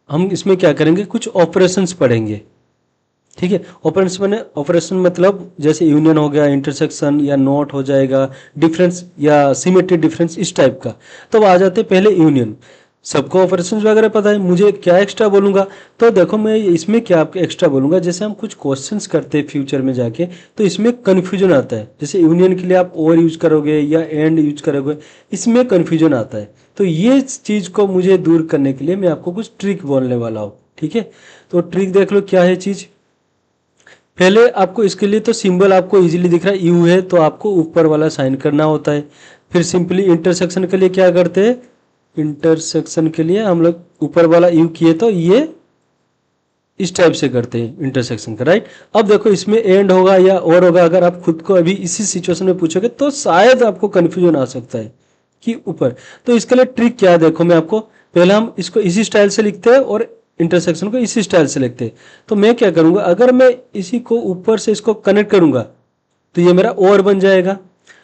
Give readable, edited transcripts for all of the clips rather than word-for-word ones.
हम इसमें क्या करेंगे, कुछ ऑपरेशंस पढ़ेंगे। ठीक है, ऑपरेशन मतलब जैसे यूनियन हो गया, इंटरसेक्शन या नोट हो जाएगा, डिफरेंस या सिमेट्री डिफरेंस, इस टाइप का। तो आ जाते पहले यूनियन। सबको ऑपरेशंस वगैरह पता है, मुझे क्या एक्स्ट्रा बोलूंगा? तो देखो मैं इसमें क्या आपको एक्स्ट्रा बोलूंगा, जैसे हम कुछ क्वेश्चंस करते हैं फ्यूचर में जाके, तो इसमें कन्फ्यूजन आता है। जैसे यूनियन के लिए आप और यूज करोगे या एंड यूज करोगे, इसमें कन्फ्यूजन आता है। तो ये चीज को मुझे दूर करने के लिए मैं आपको कुछ ट्रिक बोलने वाला हूँ। ठीक है, तो ट्रिक देख लो क्या है चीज। पहले आपको इसके लिए तो सिंबल आपको इजीली दिख रहा है, यू है, तो आपको ऊपर वाला साइन करना होता है। फिर सिंपली इंटरसेक्शन के लिए क्या करते हैं, इंटरसेक्शन के लिए हम लोग ऊपर वाला यू किए तो ये इस टाइप से करते हैं इंटरसेक्शन का, राइट। अब देखो इसमें एंड होगा या और होगा, अगर आप खुद को अभी इसी सिचुएशन में पूछोगे तो शायद आपको कंफ्यूजन आ सकता है कि ऊपर। तो इसके लिए ट्रिक क्या है, देखो मैं आपको, पहले हम इसको इसी स्टाइल से लिखते हैं और इंटरसेक्शन को इसी स्टाइल से लिखते हैं। तो मैं क्या करूंगा, अगर मैं इसी को ऊपर से इसको कनेक्ट करूंगा तो ये मेरा और बन जाएगा।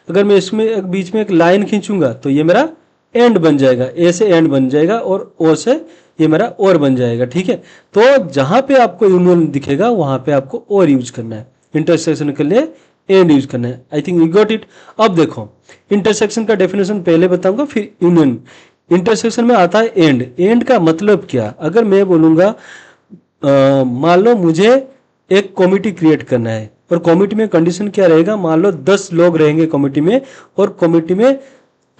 अगर मैं इसमें बीच में एक लाइन खींचूंगा तो ये मेरा एंड बन जाएगा, ए से एंड बन जाएगा और ओ से ये मेरा और बन जाएगा। ठीक है, तो जहां पे आपको यूनियन दिखेगा वहां पे आपको और यूज करना है, इंटरसेक्शन के लिए एंड यूज करना है। I think you got it. अब देखो इंटरसेक्शन का डेफिनेशन पहले बताऊंगा, फिर यूनियन। इंटरसेक्शन में आता है एंड। एंड का मतलब क्या, अगर मैं बोलूंगा मान लो मुझे एक कमिटी क्रिएट करना है, और कमिटी में कंडीशन क्या रहेगा, मान लो 10 लोग रहेंगे कमिटी में, और कमिटी में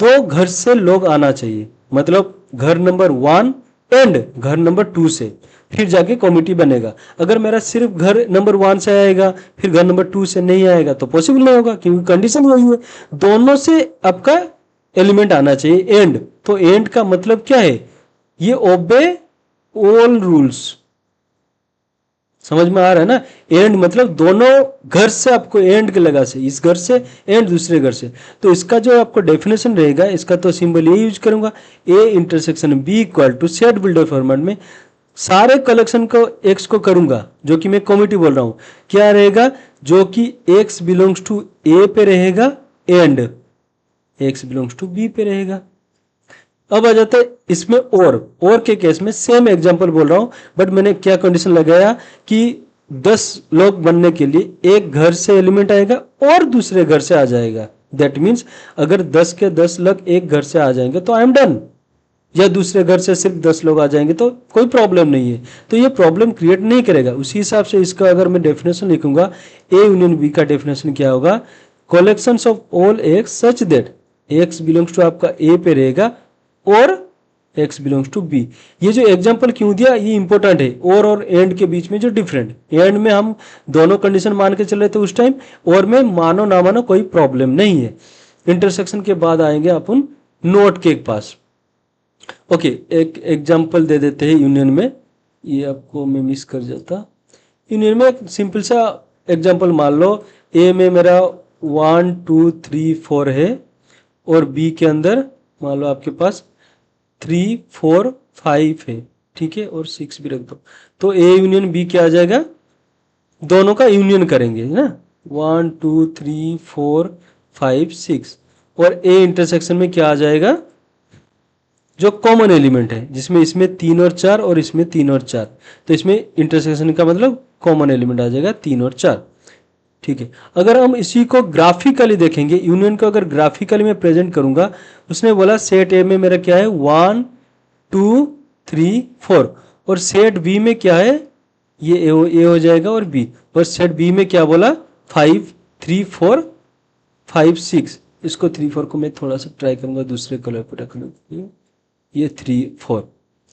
2 घर से लोग आना चाहिए, मतलब घर नंबर 1 एंड घर नंबर 2 से, फिर जाके कमिटी बनेगा। अगर मेरा सिर्फ घर नंबर 1 से आएगा फिर घर नंबर 2 से नहीं आएगा तो पॉसिबल नहीं होगा, क्योंकि कंडीशन वही है, दोनों से आपका एलिमेंट आना चाहिए एंड। तो एंड का मतलब क्या है, ये ओबे ऑल रूल्स। समझ में आ रहा है ना, एंड मतलब दोनों घर से आपको एंड के लगा से, इस घर से एंड दूसरे घर से। तो इसका जो आपको डेफिनेशन रहेगा, इसका तो सिंबल ये यूज करूंगा, A intersection B equal to set builder format में सारे कलेक्शन को एक्स को करूंगा, जो कि मैं कमिटी बोल रहा हूं, क्या रहेगा, जो कि एक्स बिलोंग्स टू ए पे रहेगा and X belongs to B पे रहेगा। अब आ जाता है इसमें और के केस में सेम एग्जांपल बोल रहा हूं, बट मैंने क्या कंडीशन लगाया कि 10 लोग बनने के लिए एक घर से एलिमेंट आएगा और दूसरे घर से आ जाएगा। दैट मीन्स अगर 10 के 10 लोग एक घर से आ जाएंगे तो आई एम डन, या दूसरे घर से सिर्फ 10 लोग आ जाएंगे तो कोई प्रॉब्लम नहीं है, तो ये प्रॉब्लम क्रिएट नहीं करेगा। उसी हिसाब से इसका अगर मैं डेफिनेशन लिखूंगा, ए यूनियन बी का डेफिनेशन क्या होगा, collections of all X such that X belongs to आपका ए पे रहेगा और x बिलोंग्स टू b। ये जो एग्जांपल क्यों दिया ये इंपॉर्टेंट है, और एंड के बीच में जो डिफरेंट, एंड में हम दोनों कंडीशन मान के चल रहे थे उस टाइम, और में मानो ना मानो कोई प्रॉब्लम नहीं है। इंटरसेक्शन के बाद आएंगे अपन नोट के पास। ओके, एक एग्जांपल दे देते हैं यूनियन में, ये आपको मैं मिस कर जाता। यूनियन में एक सिंपल सा एग्जांपल मान लो, ए में मेरा 1 2 3 4 है, और बी के अंदर मान लो आपके पास 3 4 5 है, ठीक है, और 6 भी रख दो। तो ए यूनियन बी क्या आ जाएगा, दोनों का यूनियन करेंगे ना, 1 2 3 4 5 6, और ए इंटरसेक्शन में क्या आ जाएगा, जो कॉमन एलिमेंट है, जिसमें इसमें 3 और 4 और इसमें 3 और 4, तो इसमें इंटरसेक्शन का मतलब कॉमन एलिमेंट आ जाएगा 3 और 4। ठीक है, अगर हम इसी को ग्राफिकली देखेंगे, यूनियन को अगर ग्राफिकली मैं प्रेजेंट करूंगा, उसने बोला सेट ए में मेरा क्या है 1 2 3 4, और सेट बी में क्या है, ये ए हो जाएगा और बी, और सेट बी में क्या बोला 5 3 4 5 6। इसको 3 4 को मैं थोड़ा सा ट्राई करूंगा दूसरे कलर पर रखने के लिए, ये 3 4।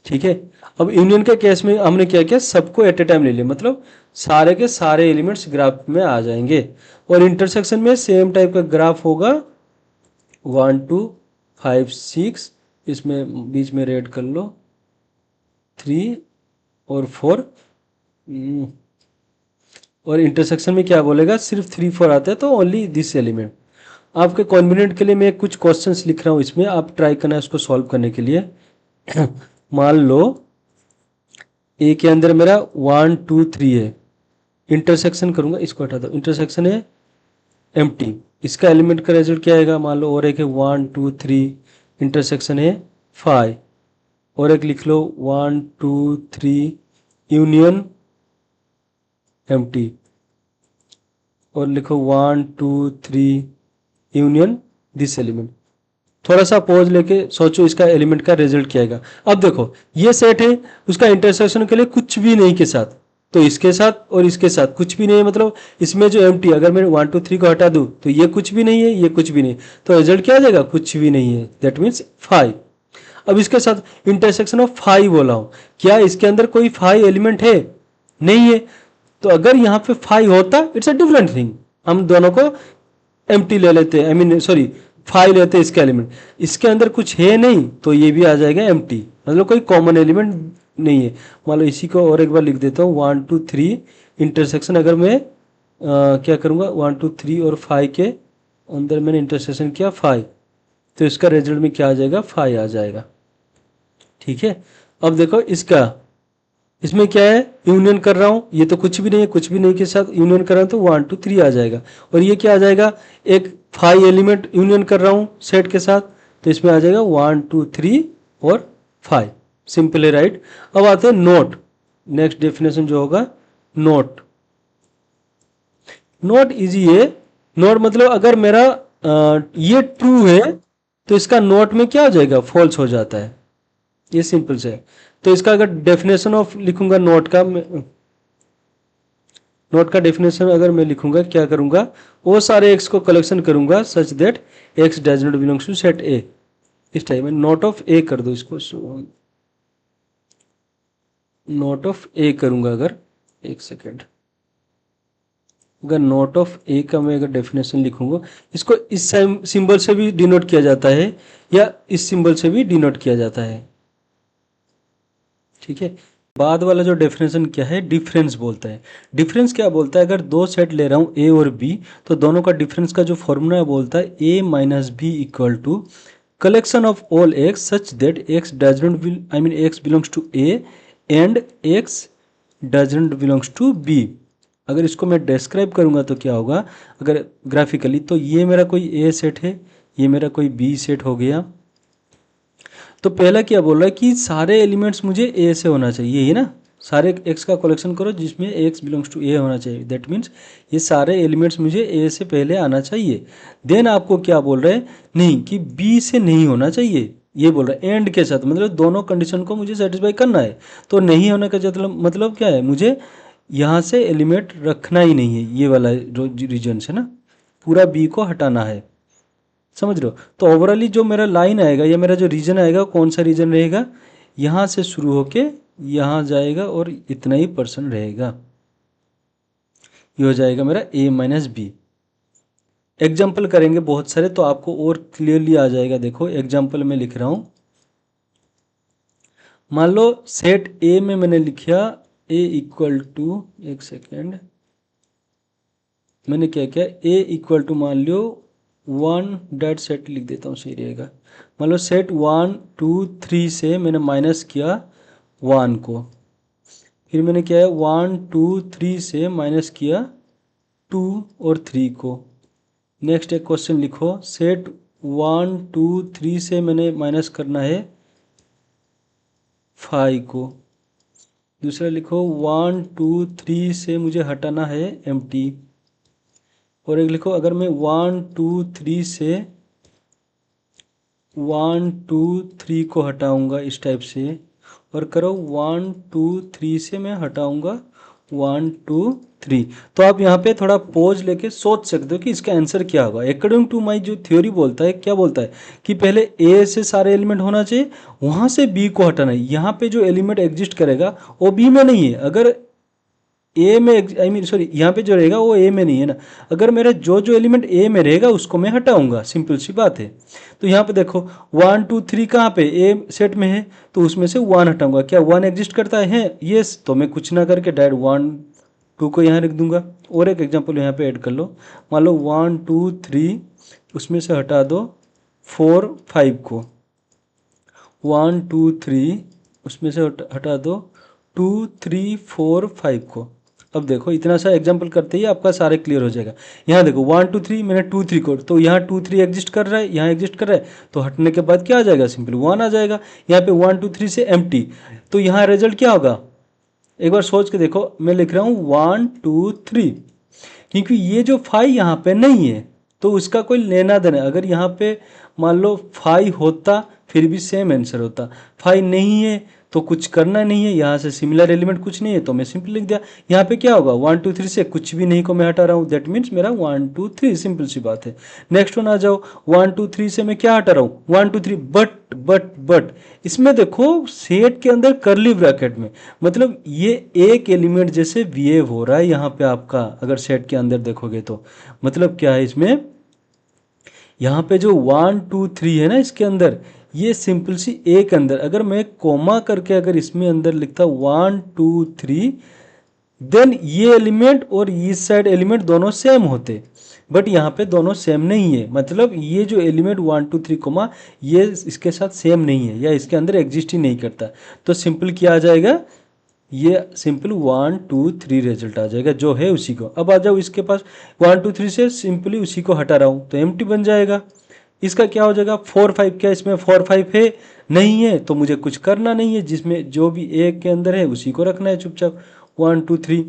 ठीक है, अब यूनियन के केस में हमने क्या किया, सबको एट ए टाइम ले लिया, मतलब सारे के सारे एलिमेंट्स ग्राफ में आ जाएंगे। और इंटरसेक्शन में सेम टाइप का ग्राफ होगा, 1 2 5 6, इसमें बीच में रेड कर लो 3 और 4, और इंटरसेक्शन में क्या बोलेगा, सिर्फ 3 4 आता है तो ओनली दिस एलिमेंट। आपके कॉन्विनियंट के लिए मैं कुछ क्वेश्चंस लिख रहा हूँ, इसमें आप ट्राई करना है उसको सॉल्व करने के लिए। मान लो ए के अंदर मेरा 1 2 3 है, इंटरसेक्शन करूंगा, इसको हटा दो, इंटरसेक्शन है एम्प्टी, इसका एलिमेंट का रिजल्ट क्या आएगा, मान लो और एक है 1 2 3, इंटरसेक्शन है 5, और एक लिख लो 1 2 3 यूनियन एम्प्टी, और लिखो 1 2 3 यूनियन दिस एलिमेंट। थोड़ा सा पॉज लेके सोचो इसका एलिमेंट का रिजल्ट क्या आएगा। अब देखो ये सेट है, उसका इंटरसेक्शन के लिए कुछ भी नहीं के साथ, तो इसके साथ और इसके साथ कुछ भी नहीं है, मतलब इसमें जो एम्प्टी, अगर मैं 1 2 3 को हटा दूं तो ये कुछ भी नहीं है, ये कुछ भी नहीं, तो रिजल्ट क्या आ जाएगा, कुछ भी नहीं है, दैट मीन्स 5। अब इसके साथ इंटरसेक्शन ऑफ 5 बोला हूं, क्या इसके अंदर कोई 5 एलिमेंट है, नहीं है, तो अगर यहाँ पे 5 होता इट्स अ डिफरेंट थिंग, हम दोनों को एम्प्टी ले लेते हैं, आई मीन सॉरी 5 लेते हैं इसके एलिमेंट, इसके अंदर कुछ है नहीं तो ये भी आ जाएगा एम्प्टी, मतलब कोई कॉमन एलिमेंट नहीं है। मान लो इसी को और एक बार लिख देता हूँ 1 2 3 इंटरसेक्शन, अगर मैं क्या करूँगा 1 2 3 और 5 के अंदर मैंने इंटरसेक्शन किया 5, तो इसका रिजल्ट में क्या आ जाएगा, 5 आ जाएगा। ठीक है, अब देखो इसमें क्या है, यूनियन कर रहा हूं, ये तो कुछ भी नहीं है, कुछ भी नहीं के साथ यूनियन कर रहा हूं तो 1 2 3 आ जाएगा, और ये क्या आ जाएगा, एक 5 एलिमेंट यूनियन कर रहा हूं सेट के साथ, तो इसमें आ जाएगा 1 2 3 और 5। सिंपल है, राइट। अब आते हैं नोट, नेक्स्ट डेफिनेशन जो होगा नोट। नोट इजी है। नोट मतलब अगर मेरा ये ट्रू है तो इसका नोट में क्या हो जाएगा, फॉल्स हो जाता है, ये सिंपल से है। तो इसका अगर डेफिनेशन ऑफ लिखूंगा नोट का डेफिनेशन अगर मैं लिखूंगा, क्या करूंगा, वो सारे एक्स को कलेक्शन करूंगा such that X does not belongs to set A, इस टाइप में नोट ऑफ ए कर दो इसको, नोट ऑफ ए करूंगा अगर, एक सेकेंड, अगर नोट ऑफ ए का मैं अगर डेफिनेशन लिखूंगा, इसको इस सिंबल से भी डिनोट किया जाता है या इस सिंबल से भी डिनोट किया जाता है। ठीक है, बाद वाला जो डेफिनेशन क्या है, डिफरेंस बोलता है। डिफरेंस क्या बोलता है, अगर दो सेट ले रहा हूँ ए और बी, तो दोनों का डिफरेंस का जो फॉर्मूला है बोलता है A minus B equal to collection of all X such that X does not I mean X belongs to A and X does not belongs to B. अगर इसको मैं डिस्क्राइब करूंगा तो क्या होगा, अगर ग्राफिकली, तो ये मेरा कोई ए सेट है, ये मेरा कोई बी सेट हो गया। तो पहला क्या बोल रहा है कि सारे एलिमेंट्स मुझे ए से होना चाहिए, ये ना, सारे एक्स का कलेक्शन करो जिसमें एक्स बिलोंग्स टू ए होना चाहिए, दैट मीन्स ये सारे एलिमेंट्स मुझे ए से पहले आना चाहिए। देन आपको क्या बोल रहे हैं, नहीं कि बी से नहीं होना चाहिए, ये बोल रहा है एंड के साथ, मतलब दोनों कंडीशन को मुझे सेटिस्फाई करना है। तो नहीं होने का मतलब क्या है, मुझे यहाँ से एलिमेंट रखना ही नहीं है, ये वाला जो रीजन है ना, पूरा बी को हटाना है, समझ रहे हो। तो ओवरऑली जो मेरा लाइन आएगा या मेरा जो रीजन आएगा, कौन सा रीजन रहेगा, यहाँ से शुरू होके यहाँ जाएगा और इतना ही परसेंट रहेगा, ये हो जाएगा मेरा ए माइनस बी। एग्जाम्पल करेंगे बहुत सारे तो आपको और क्लियरली आ जाएगा। देखो एग्जाम्पल में लिख रहा हूँ, मान लो सेट ए में मैंने लिखा ए इक्वल टू, एक सेकेंड, मैंने क्या किया, ए इक्वल टू मान लो 1 डॉट सेट लिख देता हूँ, सही रहेगा। मान लो सेट 1 2 3 से मैंने माइनस किया 1 को, फिर मैंने क्या है 1 2 3 से माइनस किया 2 और 3 को। नेक्स्ट एक क्वेश्चन लिखो, सेट 1 2 3 से मैंने माइनस करना है 5 को। दूसरा लिखो 1 2 3 से मुझे हटाना है एम्प्टी। और एक लिखो, अगर मैं 1 2 3 से 1 2 3 को हटाऊंगा इस टाइप से, और करो 1 2 3 से मैं हटाऊंगा 1 2 3, तो आप यहाँ पे थोड़ा पॉज लेके सोच सकते हो कि इसका आंसर क्या होगा। अकॉर्डिंग टू माई जो थ्योरी बोलता है, क्या बोलता है कि पहले ए से सारे एलिमेंट होना चाहिए, वहाँ से बी को हटाना है। यहाँ पे जो एलिमेंट एग्जिस्ट करेगा वो बी में नहीं है, अगर ए में आई मीन सॉरी यहाँ पे जो रहेगा वो ए में नहीं है ना, अगर मेरा जो जो एलिमेंट ए में रहेगा उसको मैं हटाऊंगा, सिंपल सी बात है। तो यहाँ पे देखो 1 2 3 कहाँ पे, ए सेट में है, तो उसमें से 1 हटाऊंगा। क्या 1 एग्जिस्ट करता है यस, तो मैं कुछ ना करके डायरेक्ट 1 2 को यहाँ रख दूंगा। और एक एग्जाम्पल यहाँ पे ऐड कर लो, मान लो 1 2 3 उसमें से हटा दो 4 5 को, 1 2 3 उसमें से हटा दो 2 3 4 5 को। अब देखो इतना सा एग्जाम्पल करते ही आपका सारे क्लियर हो जाएगा। यहाँ देखो 1 2 3 मैंने 2 3 को, तो यहाँ 2 3 एग्जिस्ट कर रहा है, यहाँ एग्जिस्ट कर रहा है, तो हटने के बाद क्या आ जाएगा, सिंपल 1 आ जाएगा। यहाँ पे 1 2 3 से एम्प्टी, तो यहाँ रिजल्ट क्या होगा, एक बार सोच के देखो, मैं लिख रहा हूँ 1 2 3, क्योंकि ये जो 5 यहाँ पे नहीं है तो उसका कोई लेना देना, अगर यहाँ पे मान लो 5 होता फिर भी सेम आंसर होता, 5 नहीं है तो कुछ करना नहीं है, यहाँ से सिमिलर एलिमेंट कुछ नहीं है तो मैं सिंपल लिख दिया। यहाँ पे क्या होगा, 1 2 3 से कुछ भी नहीं को मैं हटा रहा हूँ, दैट मीन्स मेरा 1 2 3, सिंपल सी बात है। नेक्स्ट वन आ जाओ, 1 2 3 से मैं क्या हटा रहा हूँ, 1 2 3, बट इसमें देखो सेट के अंदर करली ब्रैकेट में, मतलब ये एक एलिमेंट जैसे बिहेव हो रहा है यहाँ पे आपका, अगर सेट के अंदर देखोगे तो मतलब क्या है इसमें, यहाँ पे जो 1 2 3 है ना इसके अंदर, ये सिंपल सी ए के अंदर अगर मैं कोमा करके अगर इसमें अंदर लिखता 1 2 3, देन ये एलिमेंट और इस साइड एलिमेंट दोनों सेम होते, बट यहाँ पे दोनों सेम नहीं है, मतलब ये जो एलिमेंट 1 2 3 कोमा ये इसके साथ सेम नहीं है या इसके अंदर एग्जिस्ट ही नहीं करता, तो सिंपल क्या आ जाएगा, ये सिंपल 1 2 3 रिजल्ट आ जाएगा जो है उसी को। अब आ जाओ इसके पास 1 2 3 से सिंपली उसी को हटा रहा हूँ तो एम्प्टी बन जाएगा। इसका क्या हो जाएगा 4 5, क्या इसमें 4 5 है, नहीं है, तो मुझे कुछ करना नहीं है, जिसमें जो भी एक के अंदर है उसी को रखना है चुपचाप 1 2 3।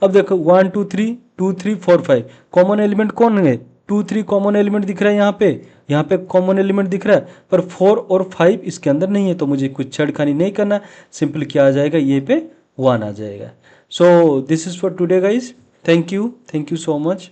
अब देखो 1 2 3 2 3 4 5, कॉमन एलिमेंट कौन है, 2 3 कॉमन एलिमेंट दिख रहा है यहाँ पे कॉमन एलिमेंट दिख रहा है, पर 4 और 5 इसके अंदर नहीं है, तो मुझे कुछ छेड़खानी नहीं करना, सिंपल क्या आ जाएगा, ये पे 1 आ जाएगा। So this is for today guys, thank you so much.